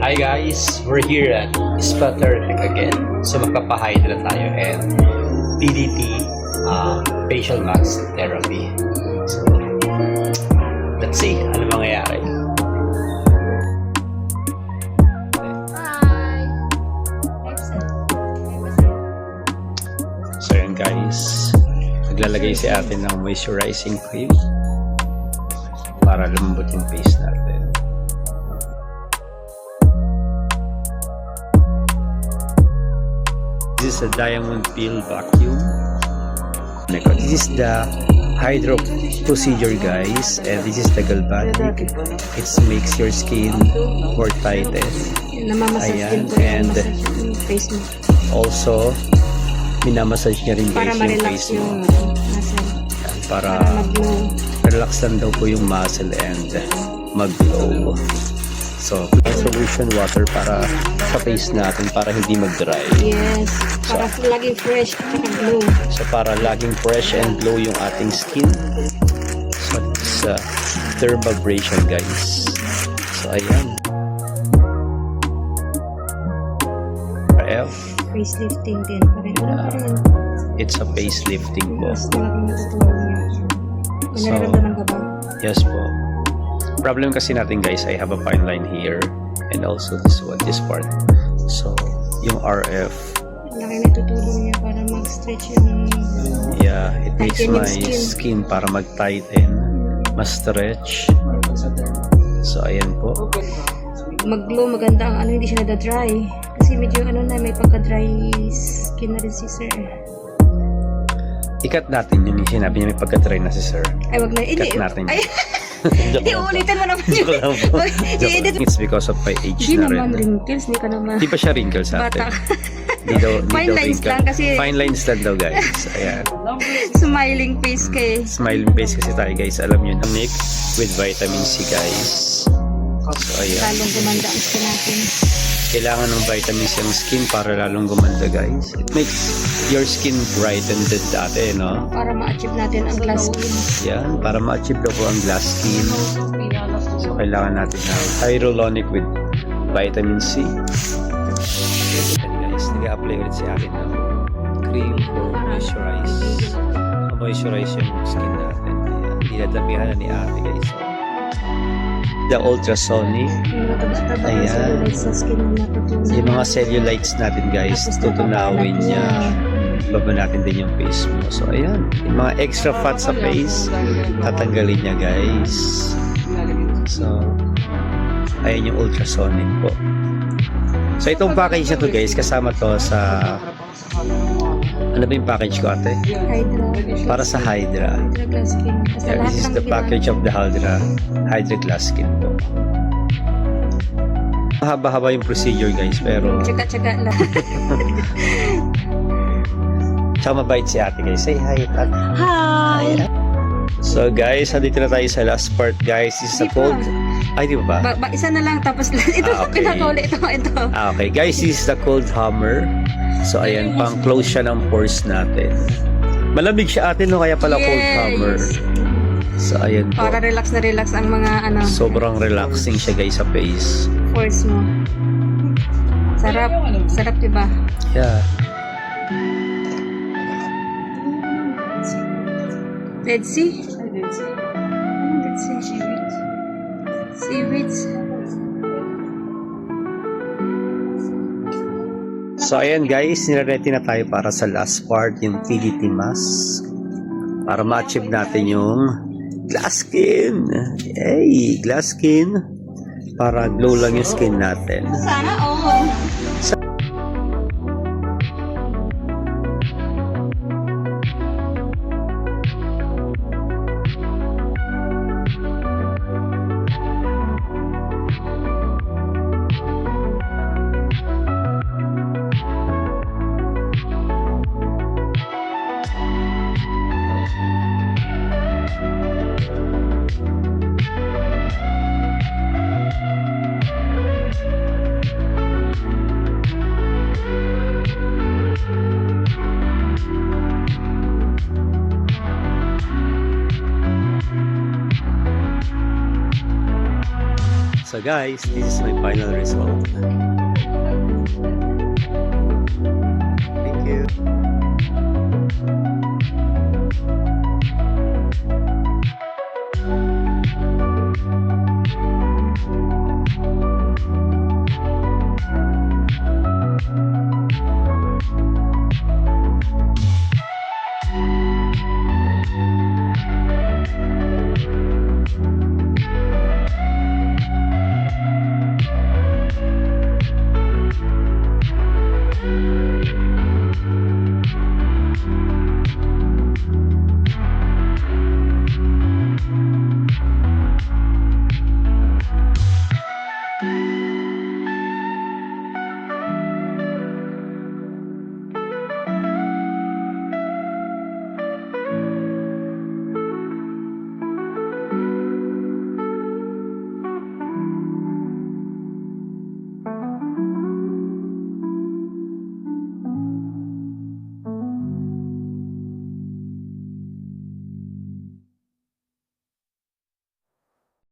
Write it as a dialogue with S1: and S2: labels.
S1: Hi guys, we're here at Spa Therapy again. So magpapahydra tayo and PDT facial mask therapy. So let's see ano mangyayari. So yun guys, naglalagay si ate ng moisturizing cream para lumambot yung face natin. This is a diamond peel vacuum. This is the hydro procedure guys, and this is the galvanic. It makes your skin more tightened. Ayan, and also minamassage niya rin guys yung face mo. Ayan, para relax lang daw po yung muscle and mag-glow. So, solution water para sa face natin para hindi mag-dry.
S2: Yes, para laging fresh at glow.
S1: So, para laging fresh and glow yung ating skin. So, it's dermabrasion guys. So, ayan.
S2: Facelifting din.
S1: It's a facelifting po.
S2: Mas malaking natutulong niya. Nararamdaman ka ba?
S1: Yes po. Problem kasi natin guys, I have a fine line here and also this part. So, yung RF,
S2: laki natutulong niya para mag-stretch yung
S1: it makes my skin para mag-tighten, ma-stretch. So, ayan po.
S2: Mag-glow, maganda ang hindi siya nada-dry. Kasi medyo may pagka-dry skin na rin si sir.
S1: Ikat natin yung sinabi niya may pagka-dry na si sir.
S2: Ay, wag na.
S1: Ikat natin.
S2: Ay, hindi, ulitin mo naman yun.
S1: It's because of my age
S2: Hindi
S1: na rin.
S2: naman wrinkles, hindi ka naman.
S1: Hindi pa siya wrinkles sa atin.
S2: Bata.
S1: Fine
S2: lines lang kasi.
S1: Fine lines lang daw guys. Ayan.
S2: Smiling face kay.
S1: Smiling face kasi tayo guys. Alam nyo, tonic with vitamin C guys. So ayan.
S2: Lalong gumanda ang skin natin.
S1: Kailangan ng vitamin C ang skin para lalong gumanda guys. It makes your skin brightened din dati, no?
S2: Para ma-achieve natin ang glass skin.
S1: Yan, para ma-achieve daw po ang glass skin. So kailangan natin ng hyaluronic with vitamin C. Guys, nag-apply ulit si akin ng cream for moisturize yung skin natin. Dinadamihan na ni ate guys. The ultrasonic. Ayan. Yung mga cellulites natin guys, tutunawin niya. Baba natin din yung face mo. So ayan, yung mga extra fat sa face, tatanggalin niya guys. So, ayan yung ultrasonic po. So itong package na to guys, kasama to sa ano ba yung package ko ate?
S2: Hydra.
S1: Para sa Hydra.
S2: Hydra glass skin.
S1: Yeah, this is the package of the Hydra Glass Skin po. Mahaba-haba yung procedure guys, pero
S2: Tsaga-tsaga lang.
S1: tsaka mabait si ate guys. Say hi at
S2: Hi!
S1: So guys, dito na tayo sa last part guys. This is a cold. Ay, di ba ba?
S2: Isa na lang tapos ito
S1: Okay.
S2: pinakauli ito.
S1: Okay guys, this is the cold hammer. So ayan, pang close siya ng pores natin. Malamig siya ate no, kaya pala cold hammer. So ayan po.
S2: Para relax na relax ang mga
S1: Sobrang relaxing siya guys sa face.
S2: pores mo. Sarap diba?
S1: Yeah.
S2: Red Sea? Red Sea. Seaweeds.
S1: So ayan guys, nire-ready na tayo para sa last part, yung PDT mask. Para ma-achieve natin yung glass skin. Yay! Glass skin. Para glow lang yung skin natin.
S2: Sana all.
S1: guys, this is my final result. Thank you.